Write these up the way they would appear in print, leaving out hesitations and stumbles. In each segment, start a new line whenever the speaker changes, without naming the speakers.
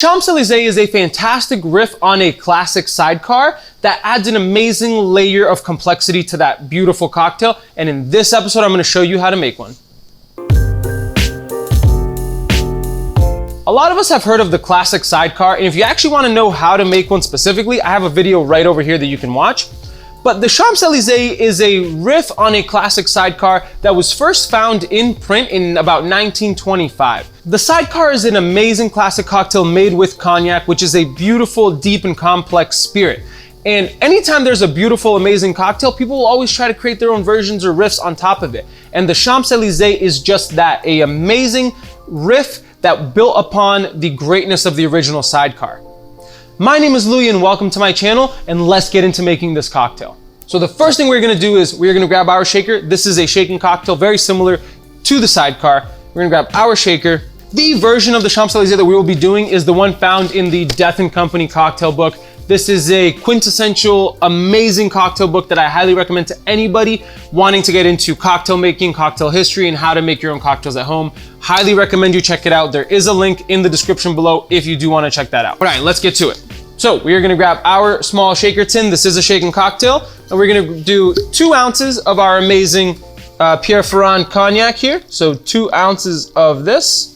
Champs Elysees is a fantastic riff on a classic sidecar that adds an amazing layer of complexity to that beautiful cocktail. And in this episode, I'm going to show you how to make one. A lot of us have heard of the classic sidecar, and if you actually want to know how to make one specifically, I have a video right over here that you can watch. But the Champs Elysees is a riff on a classic sidecar that was first found in print in about 1925. The Sidecar is an amazing classic cocktail made with cognac, which is a beautiful, deep, and complex spirit. And anytime there's a beautiful, amazing cocktail, people will always try to create their own versions or riffs on top of it. And the Champs Elysees is just that, an amazing riff that built upon the greatness of the original Sidecar. My name is Louis and welcome to my channel, and let's get into making this cocktail. So the first thing we're gonna do is we're gonna grab our shaker. This is a shaken cocktail, very similar to the Sidecar. We're gonna grab our shaker. The version of the Champs Elysees that we will be doing is the one found in the Death & Company cocktail book. This is a quintessential, amazing cocktail book that I highly recommend to anybody wanting to get into cocktail making, cocktail history, and how to make your own cocktails at home. Highly recommend you check it out. There is a link in the description below if you do want to check that out. All right, let's get to it. So we are gonna grab our small shaker tin. This is a shaken cocktail, and we're gonna do 2 ounces of our amazing Pierre Ferrand cognac here. So 2 ounces of this.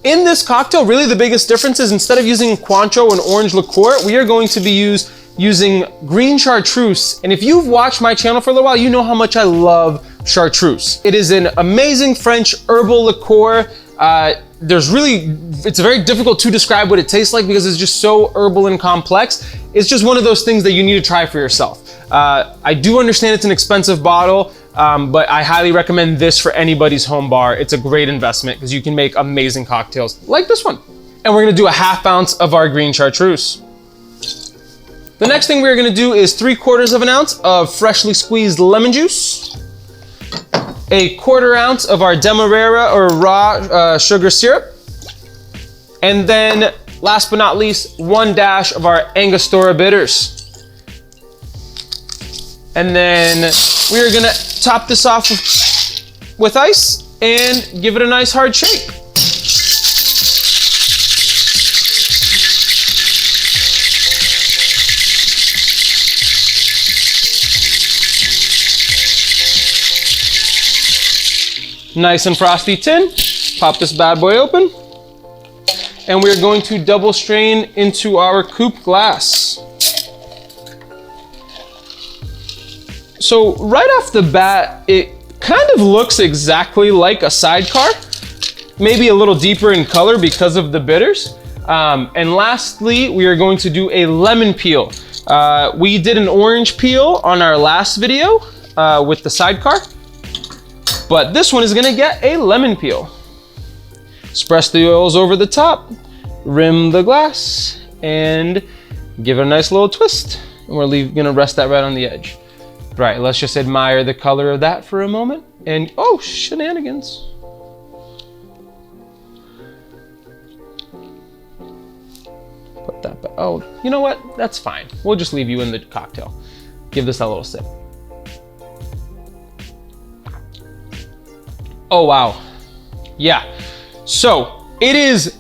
In this cocktail, really the biggest difference is instead of using Cointreau and orange liqueur, we are going to be using green chartreuse. And if you've watched my channel for a little while, you know how much I love chartreuse. It is an amazing French herbal liqueur. It's very difficult to describe what it tastes like because it's just so herbal and complex. It's just one of those things that you need to try for yourself. I do understand it's an expensive bottle, but I highly recommend this for anybody's home bar. It's a great investment because you can make amazing cocktails like this one. And we're gonna do a 1/2 ounce of our green chartreuse. The next thing we're gonna do is 3/4 ounce of freshly squeezed lemon juice, 1/4 ounce of our Demerara or raw sugar syrup, and then last but not least, 1 dash of our Angostura bitters. And then we're gonna top this off with ice and give it a nice hard shake. Nice and frosty tin. Pop this bad boy open. And we're going to double strain into our coupe glass. So right off the bat, it kind of looks exactly like a Sidecar, maybe a little deeper in color because of the bitters. And lastly, we are going to do a lemon peel. We did an orange peel on our last video with the Sidecar, but this one is gonna get a lemon peel. Spread the oils over the top, rim the glass, and give it a nice little twist. And we're gonna rest that right on the edge. Right, let's just admire the color of that for a moment. And oh, shenanigans. Put that back. Oh, you know what? That's fine. We'll just leave you in the cocktail. Give this a little sip. Oh, wow. Yeah. So it is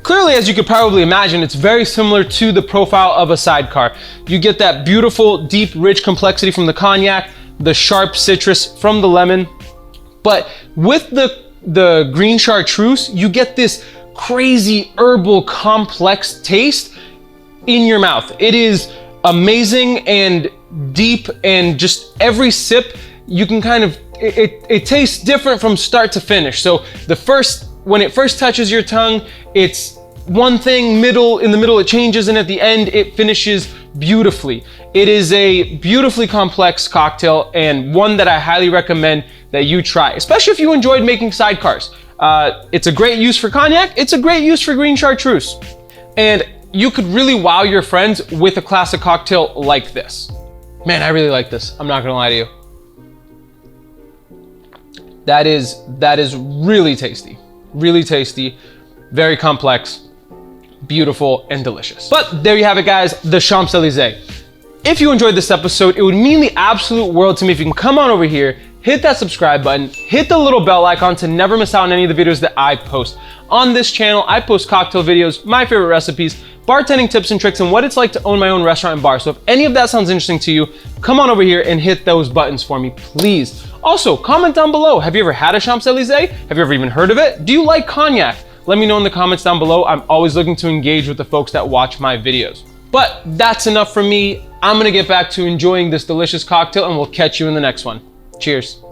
clearly, as you could probably imagine, it's very similar to the profile of a Sidecar. You get that beautiful, deep, rich complexity from the cognac, the sharp citrus from the lemon. But with the green chartreuse, you get this crazy herbal complex taste in your mouth. It is amazing and deep, and just every sip, you can kind of, it tastes different from start to finish. So when it first touches your tongue, it's one thing, in the middle it changes, and at the end it finishes beautifully. It is a beautifully complex cocktail, and one that I highly recommend that you try, especially if you enjoyed making Sidecars. It's a great use for cognac, it's a great use for green chartreuse. And you could really wow your friends with a classic cocktail like this. Man, I really like this, I'm not gonna lie to you. That is really tasty. Really tasty, very complex, beautiful, and delicious. But there you have it, guys, the Champs Elysees. If you enjoyed this episode, it would mean the absolute world to me if you can come on over here, hit that subscribe button, hit the little bell icon to never miss out on any of the videos that I post. On this channel, I post cocktail videos, my favorite recipes, bartending tips and tricks, and what it's like to own my own restaurant and bar. So if any of that sounds interesting to you, come on over here and hit those buttons for me, please. Also, comment down below. Have you ever had a Champs Elysees? Have you ever even heard of it? Do you like cognac? Let me know in the comments down below. I'm always looking to engage with the folks that watch my videos. But that's enough from me. I'm gonna get back to enjoying this delicious cocktail, and we'll catch you in the next one. Cheers.